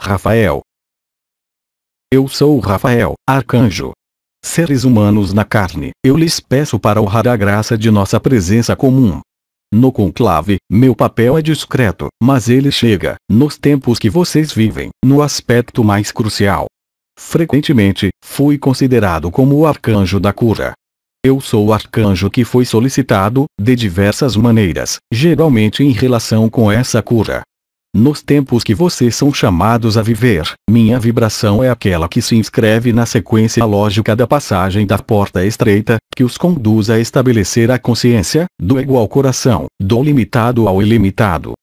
Rafael. Eu sou Rafael, arcanjo. Seres humanos na carne, eu lhes peço para honrar a graça de nossa presença comum. No conclave, meu papel é discreto, mas ele chega, nos tempos que vocês vivem, no aspecto mais crucial. Frequentemente, fui considerado como o arcanjo da cura. Eu sou o arcanjo que foi solicitado, de diversas maneiras, geralmente em relação com essa cura. Nos tempos que vocês são chamados a viver, minha vibração é aquela que se inscreve na sequência lógica da passagem da porta estreita, que os conduz a estabelecer a consciência, do ego ao coração, do limitado ao ilimitado.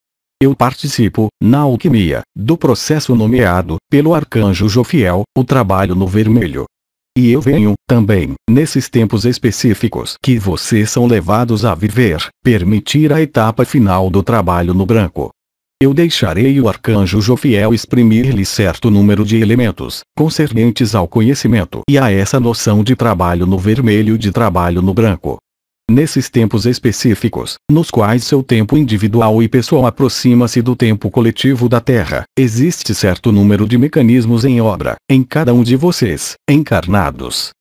Eu participo, na alquimia, do processo nomeado, pelo arcanjo Jofiel, o trabalho no vermelho. E eu venho, também, nesses tempos específicos que vocês são levados a viver, permitir a etapa final do trabalho no branco. Eu deixarei o arcanjo Jofiel exprimir-lhe certo número de elementos, concernentes ao conhecimento e a essa noção de trabalho no vermelho e de trabalho no branco. Nesses tempos específicos, nos quais seu tempo individual e pessoal aproxima-se do tempo coletivo da Terra, existe certo número de mecanismos em obra, em cada um de vocês, encarnados.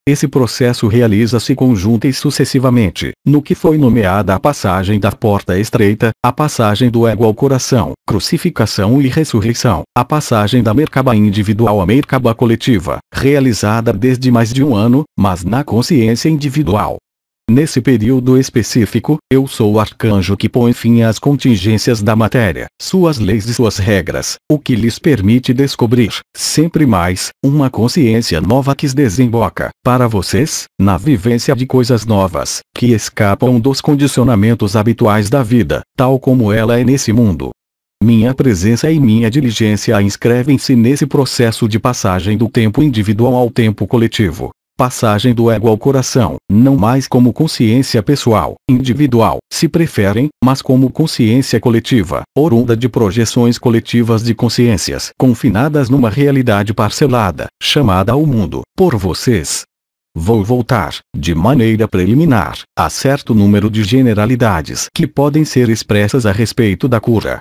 Esse processo realiza-se conjunta e sucessivamente, no que foi nomeada a passagem da porta estreita, a passagem do ego ao coração, crucificação e ressurreição, a passagem da Merkaba individual à Merkaba coletiva, realizada desde mais de um ano, mas na consciência individual. Nesse período específico, eu sou o arcanjo que põe fim às contingências da matéria, suas leis e suas regras, o que lhes permite descobrir, sempre mais, uma consciência nova que desemboca, para vocês, na vivência de coisas novas, que escapam dos condicionamentos habituais da vida, tal como ela é nesse mundo. Minha presença e minha diligência inscrevem-se nesse processo de passagem do tempo individual ao tempo coletivo. Passagem do ego ao coração, não mais como consciência pessoal, individual, se preferem, mas como consciência coletiva, oriunda de projeções coletivas de consciências confinadas numa realidade parcelada, chamada o mundo, por vocês. Vou voltar, de maneira preliminar, a certo número de generalidades que podem ser expressas a respeito da cura.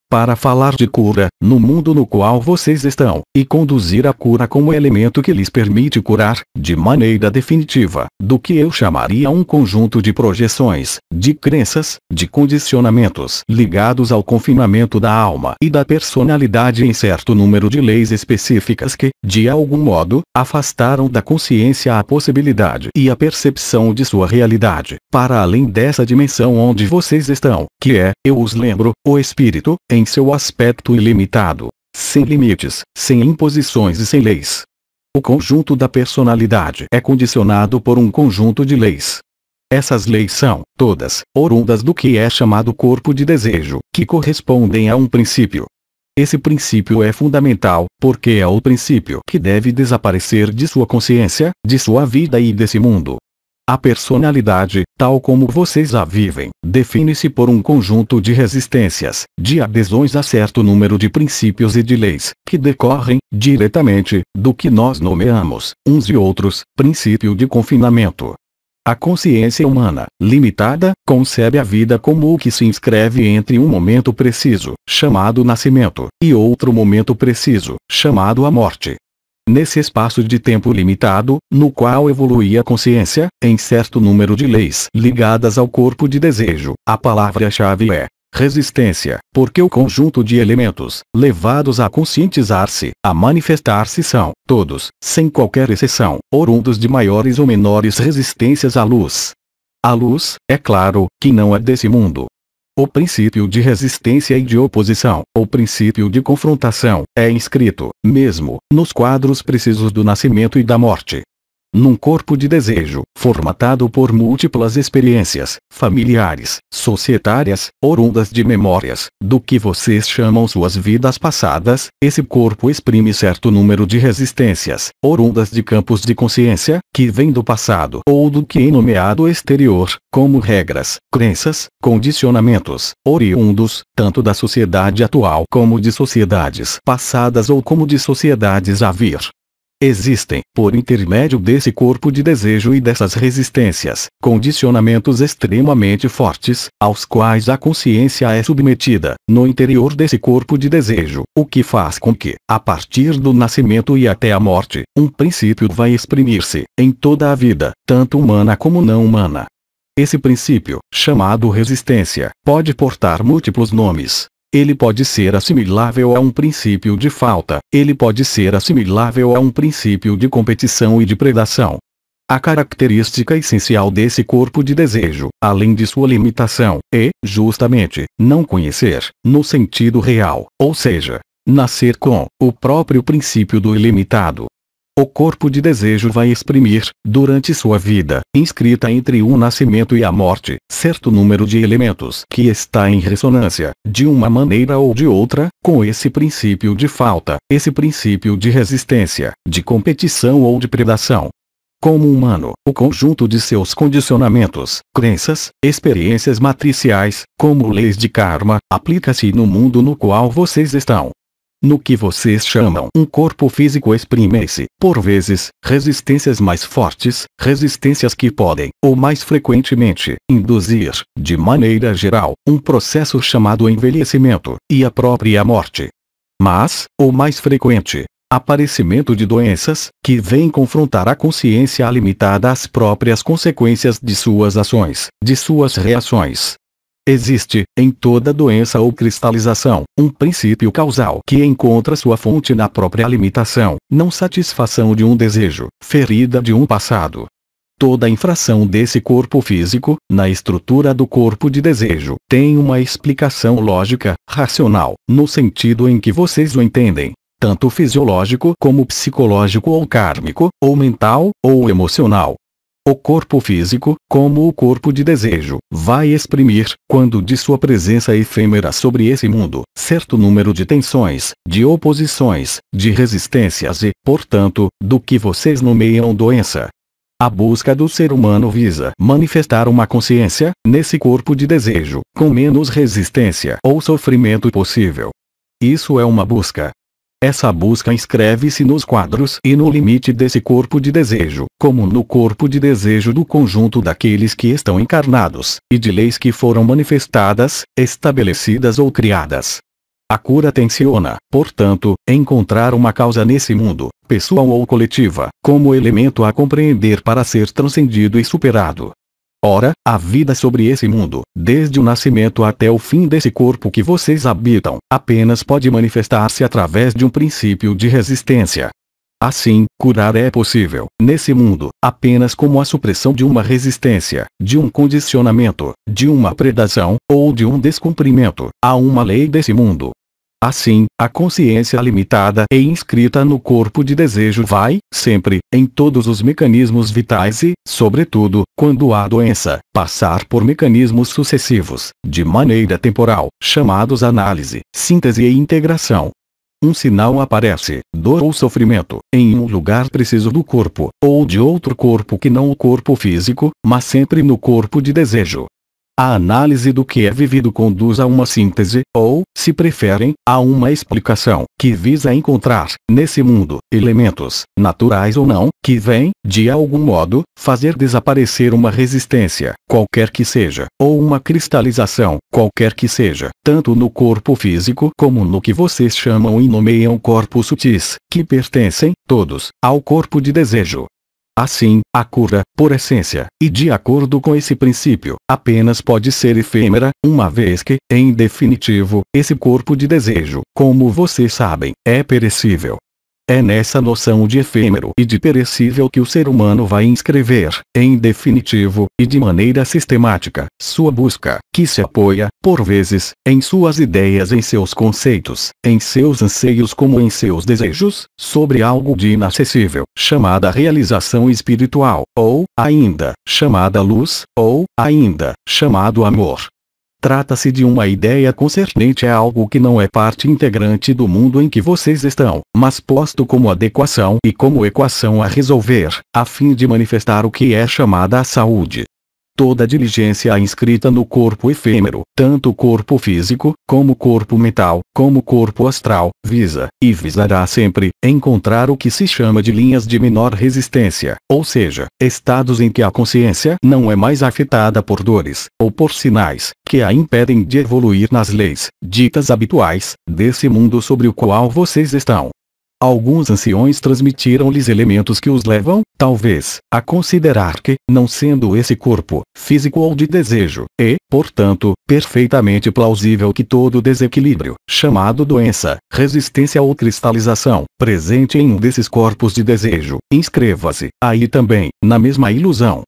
Para falar de cura, no mundo no qual vocês estão, e conduzir a cura como elemento que lhes permite curar, de maneira definitiva, do que eu chamaria um conjunto de projeções, de crenças, de condicionamentos ligados ao confinamento da alma e da personalidade em certo número de leis específicas que, de algum modo, afastaram da consciência a possibilidade e a percepção de sua realidade, para além dessa dimensão onde vocês estão, que é, eu os lembro, o espírito, em seu aspecto ilimitado, sem limites, sem imposições e sem leis. O conjunto da personalidade é condicionado por um conjunto de leis. Essas leis são, todas, oriundas do que é chamado corpo de desejo, que correspondem a um princípio. Esse princípio é fundamental, porque é o princípio que deve desaparecer de sua consciência, de sua vida e desse mundo. A personalidade, tal como vocês a vivem, define-se por um conjunto de resistências, de adesões a certo número de princípios e de leis, que decorrem, diretamente, do que nós nomeamos, uns e outros, princípio de confinamento. A consciência humana, limitada, concebe a vida como o que se inscreve entre um momento preciso, chamado nascimento, e outro momento preciso, chamado a morte. Nesse espaço de tempo limitado, no qual evolui a consciência, em certo número de leis ligadas ao corpo de desejo, a palavra-chave é resistência, porque o conjunto de elementos, levados a conscientizar-se, a manifestar-se são, todos, sem qualquer exceção, oriundos de maiores ou menores resistências à luz. A luz, é claro, que não é desse mundo. O princípio de resistência e de oposição, o princípio de confrontação, é inscrito, mesmo, nos quadros precisos do nascimento e da morte. Num corpo de desejo, formatado por múltiplas experiências, familiares, societárias, oriundas de memórias, do que vocês chamam suas vidas passadas, esse corpo exprime certo número de resistências, oriundas de campos de consciência, que vêm do passado ou do que é nomeado exterior, como regras, crenças, condicionamentos, oriundos, tanto da sociedade atual como de sociedades passadas ou como de sociedades a vir. Existem, por intermédio desse corpo de desejo e dessas resistências, condicionamentos extremamente fortes, aos quais a consciência é submetida, no interior desse corpo de desejo, o que faz com que, a partir do nascimento e até a morte, um princípio vai exprimir-se, em toda a vida, tanto humana como não humana. Esse princípio, chamado resistência, pode portar múltiplos nomes. Ele pode ser assimilável a um princípio de falta, ele pode ser assimilável a um princípio de competição e de predação. A característica essencial desse corpo de desejo, além de sua limitação, é, justamente, não conhecer, no sentido real, ou seja, nascer com o próprio princípio do ilimitado. O corpo de desejo vai exprimir, durante sua vida, inscrita entre o nascimento e a morte, certo número de elementos que está em ressonância, de uma maneira ou de outra, com esse princípio de falta, esse princípio de resistência, de competição ou de predação. Como humano, o conjunto de seus condicionamentos, crenças, experiências matriciais, como leis de karma, aplica-se no mundo no qual vocês estão. No que vocês chamam um corpo físico exprimem-se, por vezes, resistências mais fortes, resistências que podem, ou mais frequentemente, induzir, de maneira geral, um processo chamado envelhecimento, e a própria morte. Mas, o mais frequente, aparecimento de doenças, que vêm confrontar a consciência limitada às próprias consequências de suas ações, de suas reações. Existe, em toda doença ou cristalização, um princípio causal que encontra sua fonte na própria limitação, não satisfação de um desejo, ferida de um passado. Toda infração desse corpo físico, na estrutura do corpo de desejo, tem uma explicação lógica, racional, no sentido em que vocês o entendem. Tanto fisiológico como psicológico ou kármico, ou mental, ou emocional. O corpo físico, como o corpo de desejo, vai exprimir, quando de sua presença efêmera sobre esse mundo, certo número de tensões, de oposições, de resistências e, portanto, do que vocês nomeiam doença. A busca do ser humano visa manifestar uma consciência, nesse corpo de desejo, com menos resistência ou sofrimento possível. Isso é uma busca. Essa busca inscreve-se nos quadros e no limite desse corpo de desejo, como no corpo de desejo do conjunto daqueles que estão encarnados, e de leis que foram manifestadas, estabelecidas ou criadas. A cura tenciona, portanto, encontrar uma causa nesse mundo, pessoal ou coletiva, como elemento a compreender para ser transcendido e superado. Ora, a vida sobre esse mundo, desde o nascimento até o fim desse corpo que vocês habitam, apenas pode manifestar-se através de um princípio de resistência. Assim, curar é possível, nesse mundo, apenas como a supressão de uma resistência, de um condicionamento, de uma predação, ou de um descumprimento, a uma lei desse mundo. Assim, a consciência limitada e inscrita no corpo de desejo vai, sempre, em todos os mecanismos vitais e, sobretudo, quando há doença, passar por mecanismos sucessivos, de maneira temporal, chamados análise, síntese e integração. Um sinal aparece, dor ou sofrimento, em um lugar preciso do corpo, ou de outro corpo que não o corpo físico, mas sempre no corpo de desejo. A análise do que é vivido conduz a uma síntese, ou, se preferem, a uma explicação, que visa encontrar, nesse mundo, elementos, naturais ou não, que vêm, de algum modo, fazer desaparecer uma resistência, qualquer que seja, ou uma cristalização, qualquer que seja, tanto no corpo físico como no que vocês chamam e nomeiam corpos sutis, que pertencem, todos, ao corpo de desejo. Assim, a cura, por essência, e de acordo com esse princípio, apenas pode ser efêmera, uma vez que, em definitivo, esse corpo de desejo, como vocês sabem, é perecível. É nessa noção de efêmero e de perecível que o ser humano vai inscrever, em definitivo, e de maneira sistemática, sua busca, que se apoia, por vezes, em suas ideias, em seus conceitos, em seus anseios como em seus desejos, sobre algo de inacessível, chamada realização espiritual, ou, ainda, chamada luz, ou, ainda, chamado amor. Trata-se de uma ideia concernente a algo que não é parte integrante do mundo em que vocês estão, mas posto como adequação e como equação a resolver, a fim de manifestar o que é chamada a saúde. toda diligência inscrita no corpo efêmero, tanto o corpo físico, como o corpo mental, como o corpo astral, visa, e visará sempre, encontrar o que se chama de linhas de menor resistência, ou seja, estados em que a consciência não é mais afetada por dores, ou por sinais, que a impedem de evoluir nas leis, ditas habituais, desse mundo sobre o qual vocês estão. Alguns anciões transmitiram-lhes elementos que os levam, talvez, a considerar que, não sendo esse corpo, físico ou de desejo, é, portanto, perfeitamente plausível que todo desequilíbrio, chamado doença, resistência ou cristalização, presente em um desses corpos de desejo, inscreva-se, aí também, na mesma ilusão.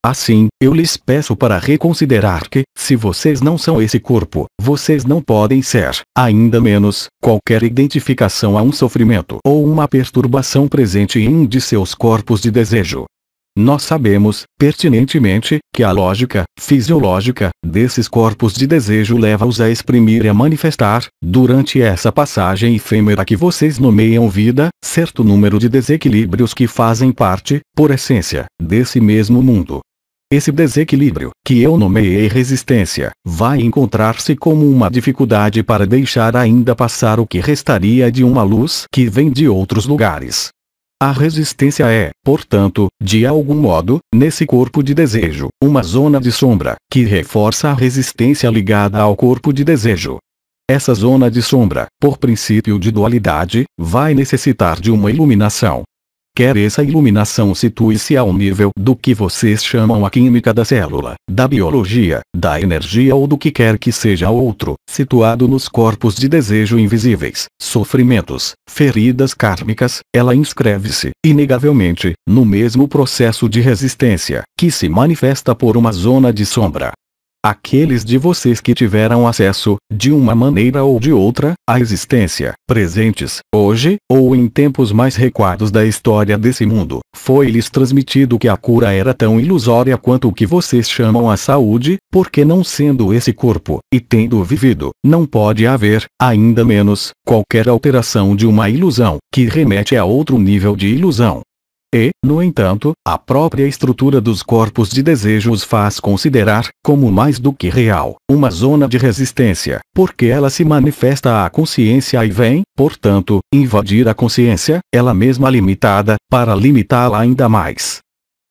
Assim, eu lhes peço para reconsiderar que, se vocês não são esse corpo, vocês não podem ser, ainda menos, qualquer identificação a um sofrimento ou uma perturbação presente em um de seus corpos de desejo. Nós sabemos, pertinentemente, que a lógica, fisiológica, desses corpos de desejo leva-os a exprimir e a manifestar, durante essa passagem efêmera que vocês nomeiam vida, certo número de desequilíbrios que fazem parte, por essência, desse mesmo mundo. Esse desequilíbrio, que eu nomeei resistência, vai encontrar-se como uma dificuldade para deixar ainda passar o que restaria de uma luz que vem de outros lugares. A resistência é, portanto, de algum modo, nesse corpo de desejo, uma zona de sombra, que reforça a resistência ligada ao corpo de desejo. Essa zona de sombra, por princípio de dualidade, vai necessitar de uma iluminação. Quer essa iluminação situe-se ao nível do que vocês chamam a química da célula, da biologia, da energia ou do que quer que seja outro, situado nos corpos de desejo invisíveis, sofrimentos, feridas kármicas, ela inscreve-se, inegavelmente, no mesmo processo de resistência, que se manifesta por uma zona de sombra. Aqueles de vocês que tiveram acesso, de uma maneira ou de outra, à existência, presentes, hoje, ou em tempos mais recuados da história desse mundo, foi-lhes transmitido que a cura era tão ilusória quanto o que vocês chamam a saúde, porque não sendo esse corpo, e tendo vivido, não pode haver, ainda menos, qualquer alteração de uma ilusão, que remete a outro nível de ilusão. E, no entanto, a própria estrutura dos corpos de desejo os faz considerar, como mais do que real, uma zona de resistência, porque ela se manifesta à consciência e vem, portanto, invadir a consciência, ela mesma limitada, para limitá-la ainda mais.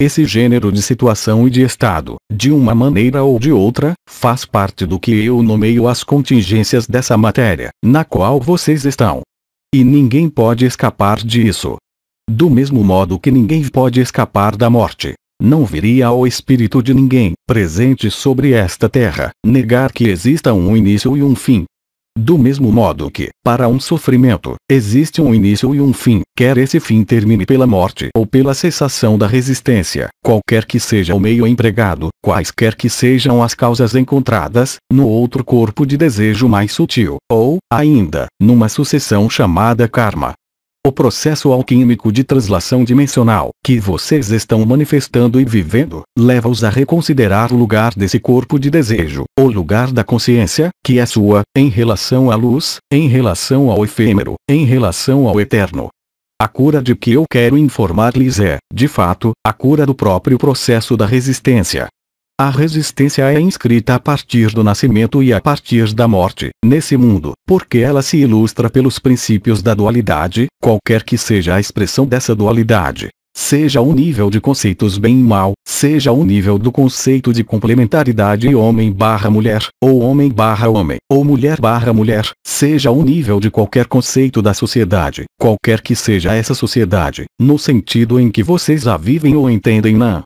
Esse gênero de situação e de estado, de uma maneira ou de outra, faz parte do que eu nomeio as contingências dessa matéria, na qual vocês estão. E ninguém pode escapar disso. Do mesmo modo que ninguém pode escapar da morte, não viria ao espírito de ninguém, presente sobre esta terra, negar que exista um início e um fim. Do mesmo modo que, para um sofrimento, existe um início e um fim, quer esse fim termine pela morte ou pela cessação da resistência, qualquer que seja o meio empregado, quaisquer que sejam as causas encontradas, no outro corpo de desejo mais sutil, ou, ainda, numa sucessão chamada karma. O processo alquímico de translação dimensional, que vocês estão manifestando e vivendo, leva-os a reconsiderar o lugar desse corpo de desejo, o lugar da consciência, que é sua, em relação à luz, em relação ao efêmero, em relação ao eterno. A cura de que eu quero informar-lhes é, de fato, a cura do próprio processo da resistência. A resistência é inscrita a partir do nascimento e a partir da morte, nesse mundo, porque ela se ilustra pelos princípios da dualidade, qualquer que seja a expressão dessa dualidade. Seja o nível de conceitos bem e mal, seja o nível do conceito de complementaridade homem/mulher, ou homem/homem, ou mulher/mulher, seja o nível de qualquer conceito da sociedade, qualquer que seja essa sociedade, no sentido em que vocês a vivem ou entendem na.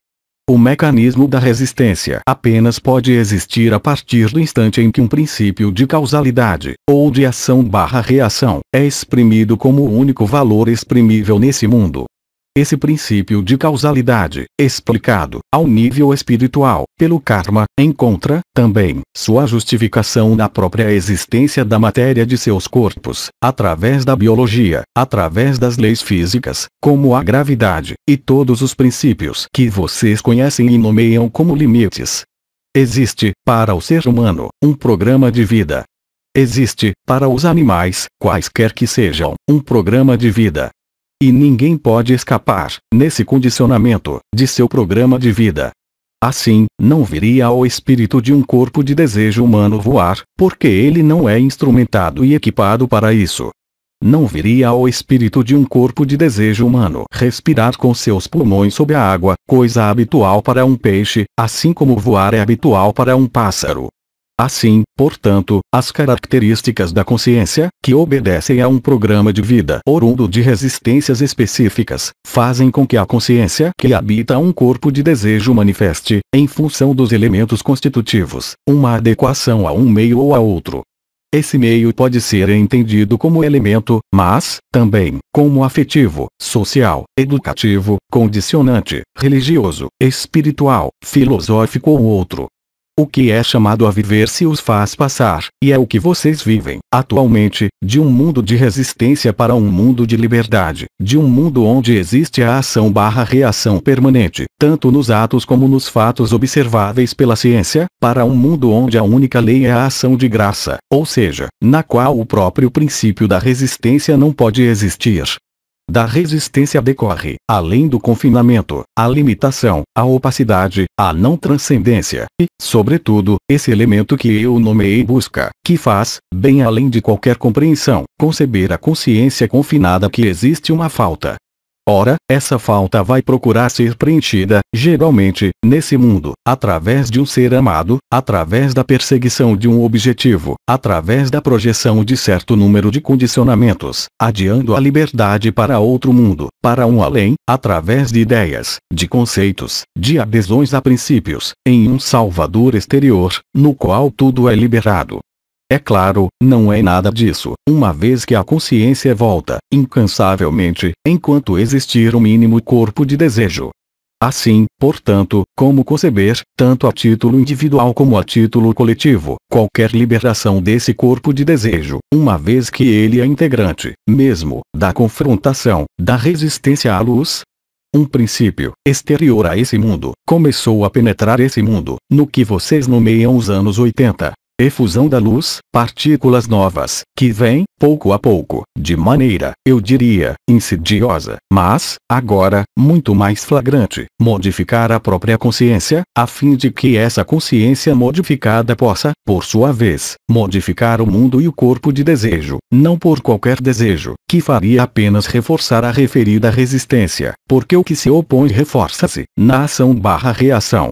O mecanismo da resistência apenas pode existir a partir do instante em que um princípio de causalidade, ou de ação/reação, é exprimido como o único valor exprimível nesse mundo. Esse princípio de causalidade, explicado, ao nível espiritual, pelo karma, encontra, também, sua justificação na própria existência da matéria de seus corpos, através da biologia, através das leis físicas, como a gravidade, e todos os princípios que vocês conhecem e nomeiam como limites. Existe, para o ser humano, um programa de vida. Existe, para os animais, quaisquer que sejam, um programa de vida. E ninguém pode escapar, nesse condicionamento, de seu programa de vida. Assim, não viria ao espírito de um corpo de desejo humano voar, porque ele não é instrumentado e equipado para isso. Não viria ao espírito de um corpo de desejo humano respirar com seus pulmões sob a água, coisa habitual para um peixe, assim como voar é habitual para um pássaro. Assim, portanto, as características da consciência, que obedecem a um programa de vida oriundo de resistências específicas, fazem com que a consciência que habita um corpo de desejo manifeste, em função dos elementos constitutivos, uma adequação a um meio ou a outro. Esse meio pode ser entendido como elemento, mas, também, como afetivo, social, educativo, condicionante, religioso, espiritual, filosófico ou outro. O que é chamado a viver se os faz passar, e é o que vocês vivem, atualmente, de um mundo de resistência para um mundo de liberdade, de um mundo onde existe a ação/reação permanente, tanto nos atos como nos fatos observáveis pela ciência, para um mundo onde a única lei é a ação de graça, ou seja, na qual o próprio princípio da resistência não pode existir. Da resistência decorre, além do confinamento, a limitação, a opacidade, a não transcendência, e, sobretudo, esse elemento que eu nomeei busca, que faz, bem além de qualquer compreensão, conceber a consciência confinada que existe uma falta. Ora, essa falta vai procurar ser preenchida, geralmente, nesse mundo, através de um ser amado, através da perseguição de um objetivo, através da projeção de certo número de condicionamentos, adiando a liberdade para outro mundo, para um além, através de ideias, de conceitos, de adesões a princípios, em um salvador exterior, no qual tudo é liberado. É claro, não é nada disso, uma vez que a consciência volta, incansavelmente, enquanto existir um mínimo corpo de desejo. Assim, portanto, como conceber, tanto a título individual como a título coletivo, qualquer liberação desse corpo de desejo, uma vez que ele é integrante, mesmo, da confrontação, da resistência à luz? Um princípio, exterior a esse mundo, começou a penetrar esse mundo, no que vocês nomeiam os anos 80. Efusão da luz, partículas novas, que vêm, pouco a pouco, de maneira, eu diria, insidiosa, mas, agora, muito mais flagrante, modificar a própria consciência, a fim de que essa consciência modificada possa, por sua vez, modificar o mundo e o corpo de desejo, não por qualquer desejo, que faria apenas reforçar a referida resistência, porque o que se opõe reforça-se, na ação/reação.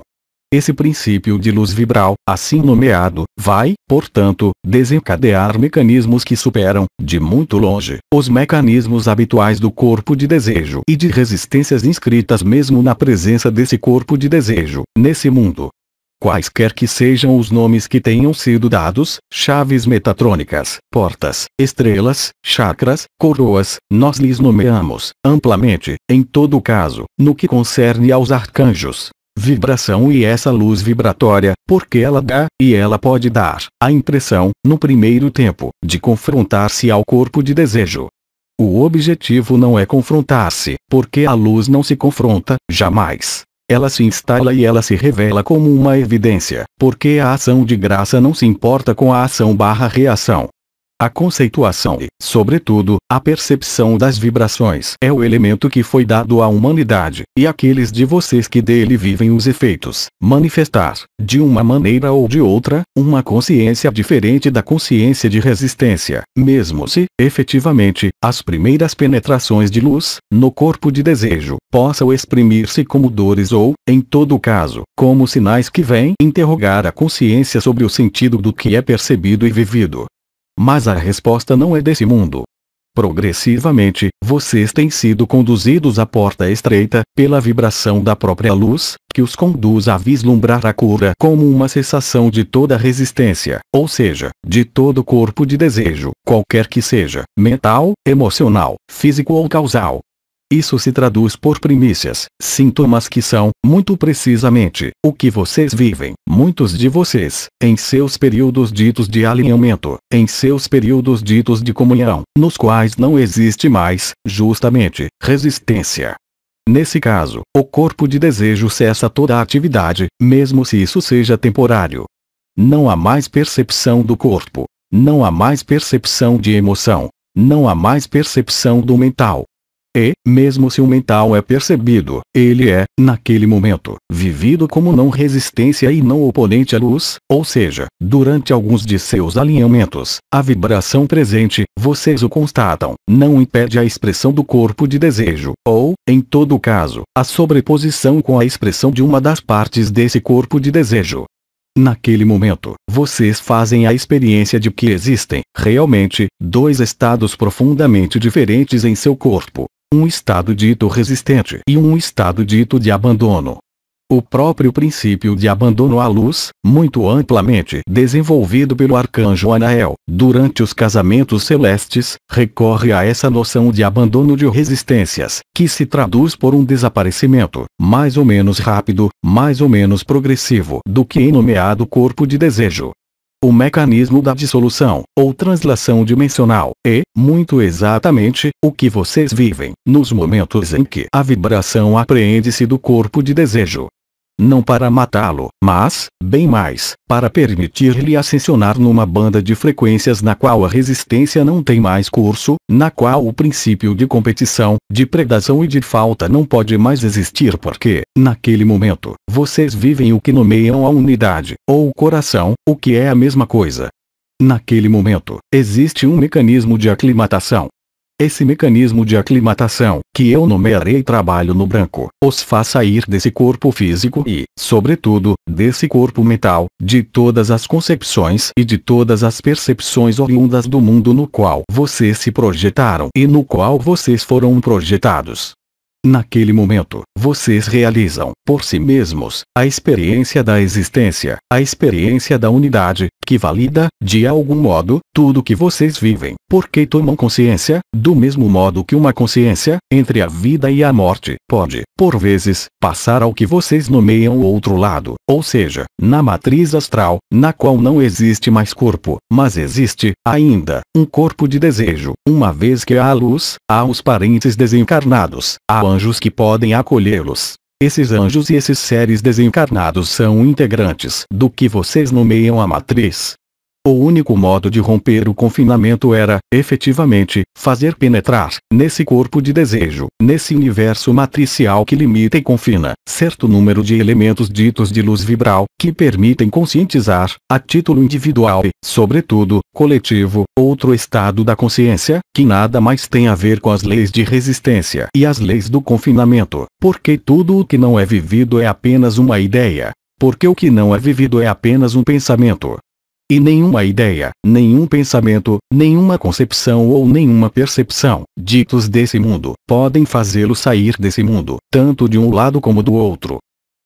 Esse princípio de luz vibral, assim nomeado, vai, portanto, desencadear mecanismos que superam, de muito longe, os mecanismos habituais do corpo de desejo e de resistências inscritas mesmo na presença desse corpo de desejo, nesse mundo. Quaisquer que sejam os nomes que tenham sido dados, chaves metatrônicas, portas, estrelas, chakras, coroas, nós lhes nomeamos, amplamente, em todo caso, no que concerne aos arcanjos. Vibração e essa luz vibratória, porque ela dá, e ela pode dar, a impressão, no primeiro tempo, de confrontar-se ao corpo de desejo. O objetivo não é confrontar-se, porque a luz não se confronta, jamais. Ela se instala e ela se revela como uma evidência, porque a ação de graça não se importa com a ação/reação. A conceituação e, sobretudo, a percepção das vibrações é o elemento que foi dado à humanidade, e aqueles de vocês que dele vivem os efeitos, manifestar, de uma maneira ou de outra, uma consciência diferente da consciência de resistência, mesmo se, efetivamente, as primeiras penetrações de luz, no corpo de desejo, possam exprimir-se como dores ou, em todo caso, como sinais que vêm interrogar a consciência sobre o sentido do que é percebido e vivido. Mas a resposta não é desse mundo. Progressivamente, vocês têm sido conduzidos à porta estreita, pela vibração da própria luz, que os conduz a vislumbrar a cura como uma cessação de toda resistência, ou seja, de todo corpo de desejo, qualquer que seja, mental, emocional, físico ou causal. Isso se traduz por primícias, sintomas que são, muito precisamente, o que vocês vivem, muitos de vocês, em seus períodos ditos de alinhamento, em seus períodos ditos de comunhão, nos quais não existe mais, justamente, resistência. Nesse caso, o corpo de desejo cessa toda a atividade, mesmo se isso seja temporário. Não há mais percepção do corpo. Não há mais percepção de emoção. Não há mais percepção do mental. e, mesmo se o mental é percebido, ele é, naquele momento, vivido como não resistência e não oponente à luz, ou seja, durante alguns de seus alinhamentos, a vibração presente, vocês o constatam, não impede a expressão do corpo de desejo, ou, em todo caso, a sobreposição com a expressão de uma das partes desse corpo de desejo. Naquele momento, vocês fazem a experiência de que existem, realmente, dois estados profundamente diferentes em seu corpo. Um estado dito resistente e um estado dito de abandono. O próprio princípio de abandono à luz, muito amplamente desenvolvido pelo arcanjo Anael, durante os casamentos celestes, recorre a essa noção de abandono de resistências, que se traduz por um desaparecimento, mais ou menos rápido, mais ou menos progressivo, do que em nomeado corpo de desejo. O mecanismo da dissolução, ou translação dimensional, é, muito exatamente, o que vocês vivem, nos momentos em que a vibração apreende-se do corpo de desejo. Não para matá-lo, mas, bem mais, para permitir-lhe ascensionar numa banda de frequências na qual a resistência não tem mais curso, na qual o princípio de competição, de predação e de falta não pode mais existir porque, naquele momento, vocês vivem o que nomeiam a unidade, ou o coração, o que é a mesma coisa. Naquele momento, existe um mecanismo de aclimatação. Esse mecanismo de aclimatação, que eu nomearei trabalho no branco, os faz sair desse corpo físico e, sobretudo, desse corpo mental, de todas as concepções e de todas as percepções oriundas do mundo no qual vocês se projetaram e no qual vocês foram projetados. Naquele momento, vocês realizam, por si mesmos, a experiência da existência, a experiência da unidade, que valida, de algum modo, tudo que vocês vivem, porque tomam consciência, do mesmo modo que uma consciência, entre a vida e a morte, pode, por vezes, passar ao que vocês nomeiam o outro lado, ou seja, na matriz astral, na qual não existe mais corpo, mas existe, ainda, um corpo de desejo, uma vez que há a luz, há os parentes desencarnados, há anjos que podem acolhê-los. Esses anjos e esses seres desencarnados são integrantes do que vocês nomeiam a matriz. O único modo de romper o confinamento era, efetivamente, fazer penetrar, nesse corpo de desejo, nesse universo matricial que limita e confina, certo número de elementos ditos de luz vibral, que permitem conscientizar, a título individual e, sobretudo, coletivo, outro estado da consciência, que nada mais tem a ver com as leis de resistência e as leis do confinamento, porque tudo o que não é vivido é apenas uma ideia, porque o que não é vivido é apenas um pensamento. E nenhuma ideia, nenhum pensamento, nenhuma concepção ou nenhuma percepção, ditos desse mundo, podem fazê-lo sair desse mundo, tanto de um lado como do outro.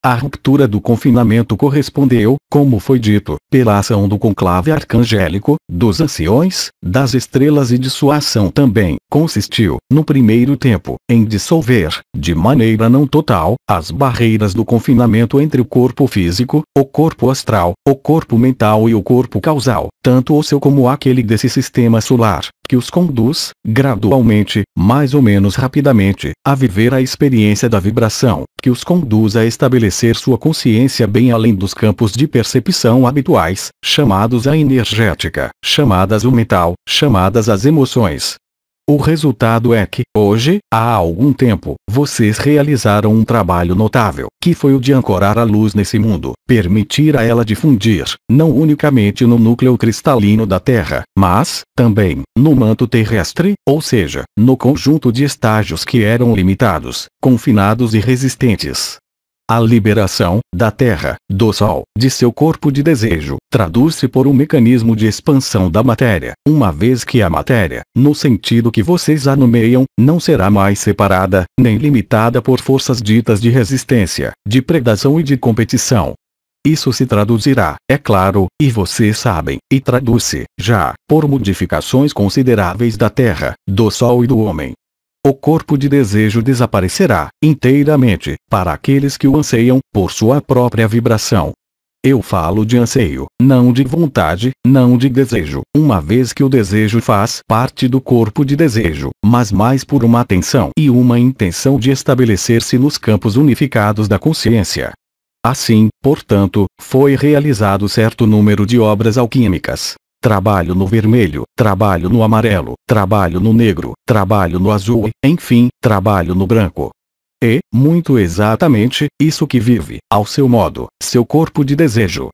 A ruptura do confinamento correspondeu, como foi dito, pela ação do conclave arcangélico, dos anciões, das estrelas e de sua ação também, consistiu, no primeiro tempo, em dissolver, de maneira não total, as barreiras do confinamento entre o corpo físico, o corpo astral, o corpo mental e o corpo causal, tanto o seu como aquele desse sistema solar, que os conduz, gradualmente, mais ou menos rapidamente, a viver a experiência da vibração, que os conduz a estabelecer sua consciência bem além dos campos de percepção habituais, chamados a energética, chamadas o mental, chamadas as emoções. O resultado é que, hoje, há algum tempo, vocês realizaram um trabalho notável, que foi o de ancorar a luz nesse mundo, permitir a ela difundir, não unicamente no núcleo cristalino da Terra, mas, também, no manto terrestre, ou seja, no conjunto de estágios que eram limitados, confinados e resistentes. A liberação, da Terra, do Sol, de seu corpo de desejo, traduz-se por um mecanismo de expansão da matéria, uma vez que a matéria, no sentido que vocês a nomeiam, não será mais separada, nem limitada por forças ditas de resistência, de predação e de competição. Isso se traduzirá, é claro, e vocês sabem, e traduz-se, já, por modificações consideráveis da Terra, do Sol e do homem. O corpo de desejo desaparecerá, inteiramente, para aqueles que o anseiam, por sua própria vibração. Eu falo de anseio, não de vontade, não de desejo, uma vez que o desejo faz parte do corpo de desejo, mas mais por uma atenção e uma intenção de estabelecer-se nos campos unificados da consciência. Assim, portanto, foi realizado certo número de obras alquímicas. trabalho no vermelho, trabalho no amarelo, trabalho no negro, trabalho no azul e, enfim, trabalho no branco. E, muito exatamente, isso que vive, ao seu modo, seu corpo de desejo.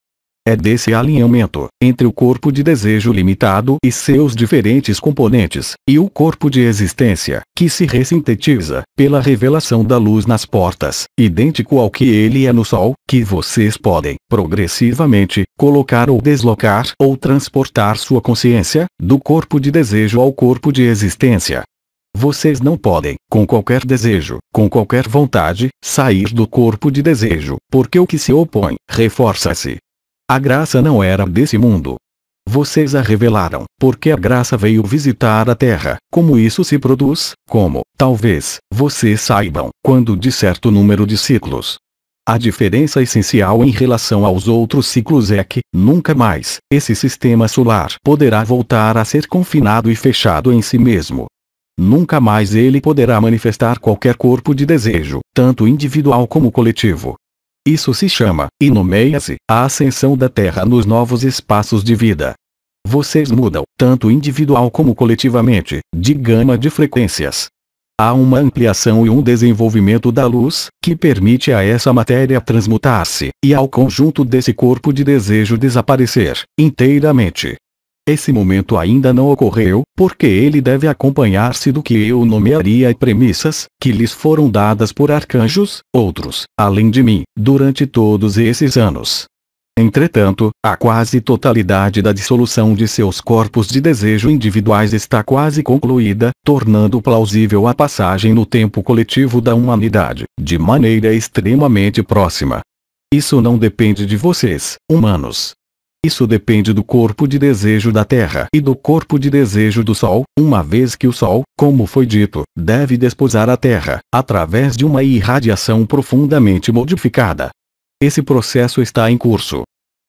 É desse alinhamento, entre o corpo de desejo limitado e seus diferentes componentes, e o corpo de existência, que se ressintetiza, pela revelação da luz nas portas, idêntico ao que ele é no Sol, que vocês podem, progressivamente, colocar ou deslocar, ou transportar sua consciência, do corpo de desejo ao corpo de existência. Vocês não podem, com qualquer desejo, com qualquer vontade, sair do corpo de desejo, porque o que se opõe, reforça-se. A graça não era desse mundo. Vocês a revelaram, porque a graça veio visitar a Terra. Como isso se produz? Como, talvez, vocês saibam, quando de certo número de ciclos. A diferença essencial em relação aos outros ciclos é que, nunca mais, esse sistema solar poderá voltar a ser confinado e fechado em si mesmo. Nunca mais ele poderá manifestar qualquer corpo de desejo, tanto individual como coletivo. Isso se chama, e nomeia-se, a ascensão da Terra nos novos espaços de vida. Vocês mudam, tanto individual como coletivamente, de gama de frequências. Há uma ampliação e um desenvolvimento da luz, que permite a essa matéria transmutar-se, e ao conjunto desse corpo de desejo desaparecer, inteiramente. Esse momento ainda não ocorreu, porque ele deve acompanhar-se do que eu nomearia premissas, que lhes foram dadas por arcanjos, outros, além de mim, durante todos esses anos. Entretanto, a quase totalidade da dissolução de seus corpos de desejo individuais está quase concluída, tornando plausível a passagem no tempo coletivo da humanidade, de maneira extremamente próxima. Isso não depende de vocês, humanos. Isso depende do corpo de desejo da Terra e do corpo de desejo do Sol, uma vez que o Sol, como foi dito, deve desposar a Terra, através de uma irradiação profundamente modificada. Esse processo está em curso.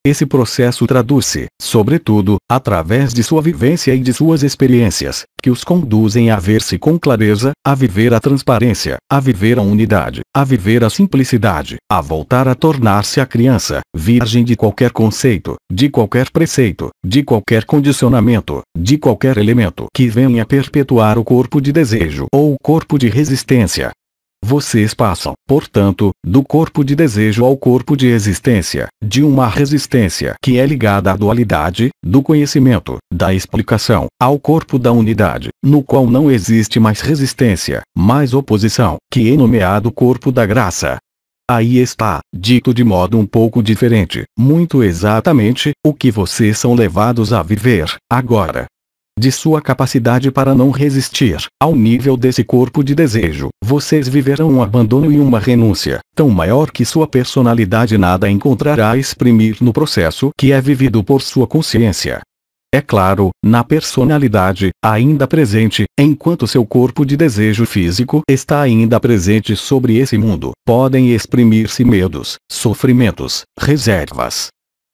Esse processo traduz-se, sobretudo, através de sua vivência e de suas experiências, que os conduzem a ver-se com clareza, a viver a transparência, a viver a unidade, a viver a simplicidade, a voltar a tornar-se a criança, virgem de qualquer conceito, de qualquer preceito, de qualquer condicionamento, de qualquer elemento que venha perpetuar o corpo de desejo ou o corpo de resistência. Vocês passam, portanto, do corpo de desejo ao corpo de existência, de uma resistência que é ligada à dualidade, do conhecimento, da explicação, ao corpo da unidade, no qual não existe mais resistência, mais oposição, que é nomeado corpo da graça. Aí está, dito de modo um pouco diferente, muito exatamente, o que vocês são levados a viver, agora. De sua capacidade para não resistir, ao nível desse corpo de desejo, vocês viverão um abandono e uma renúncia, tão maior que sua personalidade nada encontrará a exprimir no processo que é vivido por sua consciência. É claro, na personalidade, ainda presente, enquanto seu corpo de desejo físico está ainda presente sobre esse mundo, podem exprimir-se medos, sofrimentos, reservas.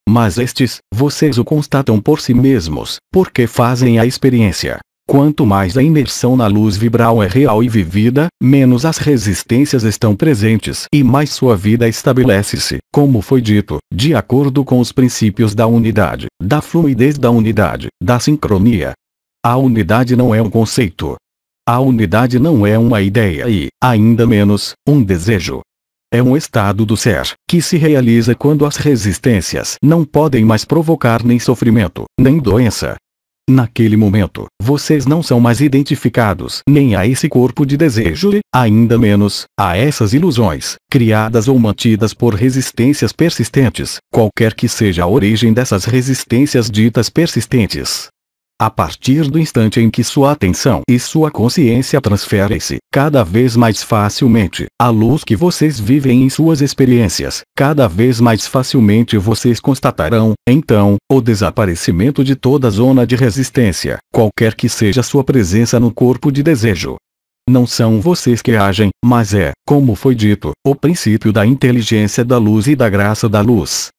Mas estes, vocês o constatam por si mesmos, porque fazem a experiência. Quanto mais a imersão na luz vibral é real e vivida, menos as resistências estão presentes e mais sua vida estabelece-se, como foi dito, de acordo com os princípios da unidade, da fluidez da unidade, da sincronia. A unidade não é um conceito. A unidade não é uma ideia e, ainda menos, um desejo. É um estado do ser, que se realiza quando as resistências não podem mais provocar nem sofrimento, nem doença. Naquele momento, vocês não são mais identificados nem a esse corpo de desejo e, ainda menos, a essas ilusões, criadas ou mantidas por resistências persistentes, qualquer que seja a origem dessas resistências ditas persistentes. A partir do instante em que sua atenção e sua consciência transferem-se, cada vez mais facilmente, à luz que vocês vivem em suas experiências, cada vez mais facilmente vocês constatarão, então, o desaparecimento de toda zona de resistência, qualquer que seja sua presença no corpo de desejo. Não são vocês que agem, mas é, como foi dito, o princípio da inteligência da luz e da graça da luz.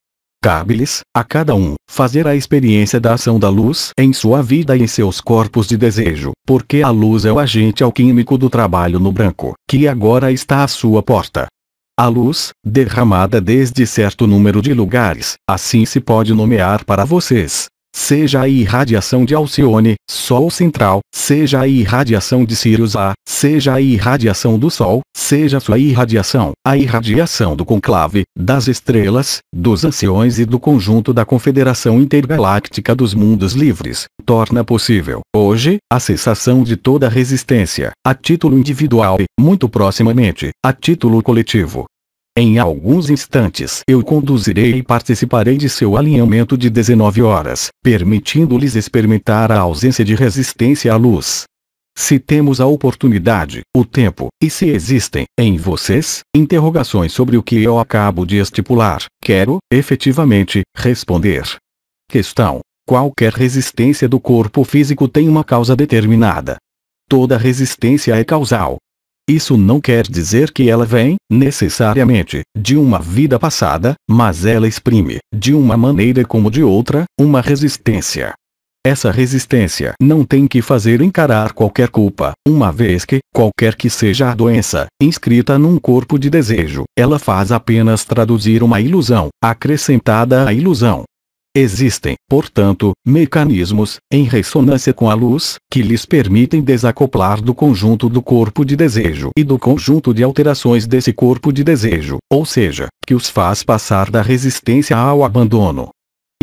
Cabe-lhes, a cada um, fazer a experiência da ação da luz em sua vida e em seus corpos de desejo, porque a luz é o agente alquímico do trabalho no branco, que agora está à sua porta. A luz, derramada desde certo número de lugares, assim se pode nomear para vocês. seja a irradiação de Alcione, Sol central, seja a irradiação de Sirius A, seja a irradiação do Sol, seja sua irradiação, a irradiação do conclave, das estrelas, dos anciões e do conjunto da Confederação Intergaláctica dos Mundos Livres, torna possível, hoje, a cessação de toda resistência, a título individual e, muito proximamente, a título coletivo. Em alguns instantes eu conduzirei e participarei de seu alinhamento de 19 horas, permitindo-lhes experimentar a ausência de resistência à luz. Se temos a oportunidade, o tempo, e se existem, em vocês, interrogações sobre o que eu acabo de estipular, quero, efetivamente, responder. Questão: qualquer resistência do corpo físico tem uma causa determinada. Toda resistência é causal. Isso não quer dizer que ela vem, necessariamente, de uma vida passada, mas ela exprime, de uma maneira como de outra, uma resistência. Essa resistência não tem que fazer encarar qualquer culpa, uma vez que, qualquer que seja a doença, inscrita num corpo de desejo, ela faz apenas traduzir uma ilusão, acrescentada à ilusão. Existem, portanto, mecanismos, em ressonância com a luz, que lhes permitem desacoplar do conjunto do corpo de desejo e do conjunto de alterações desse corpo de desejo, ou seja, que os faz passar da resistência ao abandono.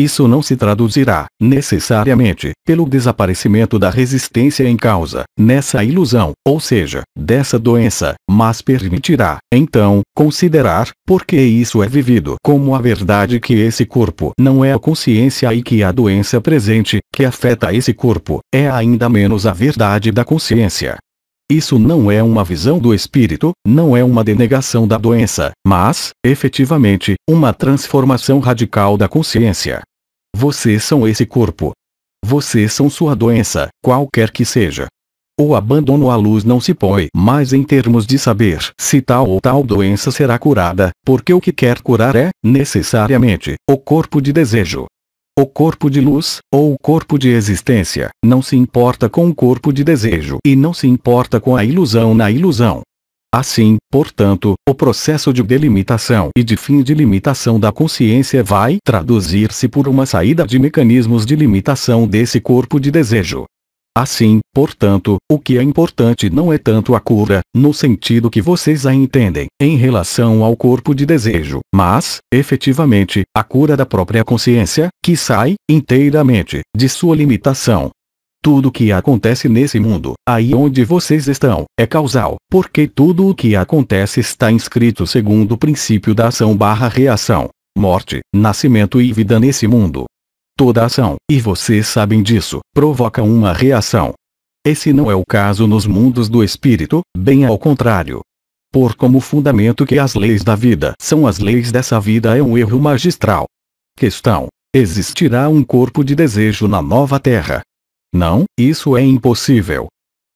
Isso não se traduzirá, necessariamente, pelo desaparecimento da resistência em causa, nessa ilusão, ou seja, dessa doença, mas permitirá, então, considerar, porque isso é vivido como a verdade que esse corpo não é a consciência e que a doença presente, que afeta esse corpo, é ainda menos a verdade da consciência. Isso não é uma visão do espírito, não é uma denegação da doença, mas, efetivamente, uma transformação radical da consciência. Vocês são esse corpo. Vocês são sua doença, qualquer que seja. O abandono à luz não se põe mais em termos de saber se tal ou tal doença será curada, porque o que quer curar é, necessariamente, o corpo de desejo. O corpo de luz, ou o corpo de existência, não se importa com o corpo de desejo e não se importa com a ilusão na ilusão. Assim, portanto, o processo de delimitação e de fim de limitação da consciência vai traduzir-se por uma saída de mecanismos de limitação desse corpo de desejo. Assim, portanto, o que é importante não é tanto a cura, no sentido que vocês a entendem, em relação ao corpo de desejo, mas, efetivamente, a cura da própria consciência, que sai, inteiramente, de sua limitação. Tudo o que acontece nesse mundo, aí onde vocês estão, é causal, porque tudo o que acontece está inscrito segundo o princípio da ação/reação, morte, nascimento e vida nesse mundo. Toda ação, e vocês sabem disso, provoca uma reação. Esse não é o caso nos mundos do espírito, bem ao contrário. Por como fundamento que as leis da vida são as leis dessa vida é um erro magistral. Questão: existirá um corpo de desejo na nova Terra? Não, isso é impossível.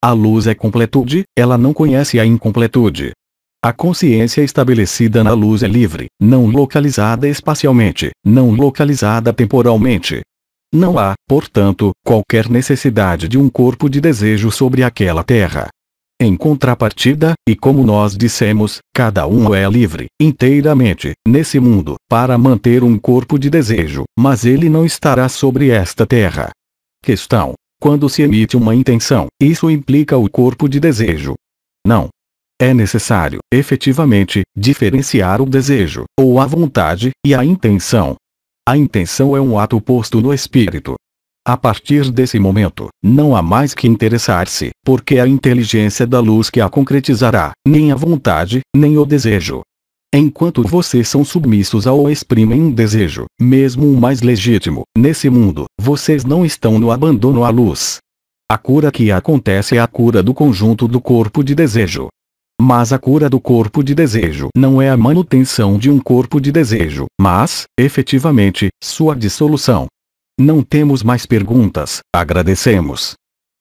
A luz é completude, ela não conhece a incompletude. A consciência estabelecida na luz é livre, não localizada espacialmente, não localizada temporalmente. Não há, portanto, qualquer necessidade de um corpo de desejo sobre aquela terra. Em contrapartida, e como nós dissemos, cada um é livre, inteiramente, nesse mundo, para manter um corpo de desejo, mas ele não estará sobre esta terra. Questão: quando se emite uma intenção, isso implica o corpo de desejo? Não. É necessário, efetivamente, diferenciar o desejo, ou a vontade, e a intenção. A intenção é um ato posto no espírito. A partir desse momento, não há mais que interessar-se, porque é a inteligência da luz que a concretizará, nem a vontade, nem o desejo. Enquanto vocês são submissos ou exprimem um desejo, mesmo o mais legítimo, nesse mundo, vocês não estão no abandono à luz. A cura que acontece é a cura do conjunto do corpo de desejo. Mas a cura do corpo de desejo não é a manutenção de um corpo de desejo, mas, efetivamente, sua dissolução. Não temos mais perguntas, agradecemos.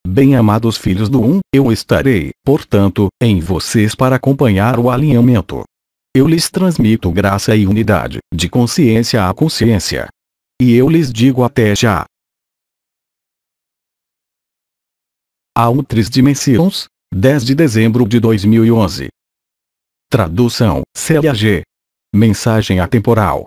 Bem-amados filhos do eu estarei, portanto, em vocês para acompanhar o alinhamento. Eu lhes transmito graça e unidade, de consciência a consciência. E eu lhes digo até já. Almtres Dimensões, 10 de dezembro de 2011. Tradução: Célia G. Mensagem atemporal.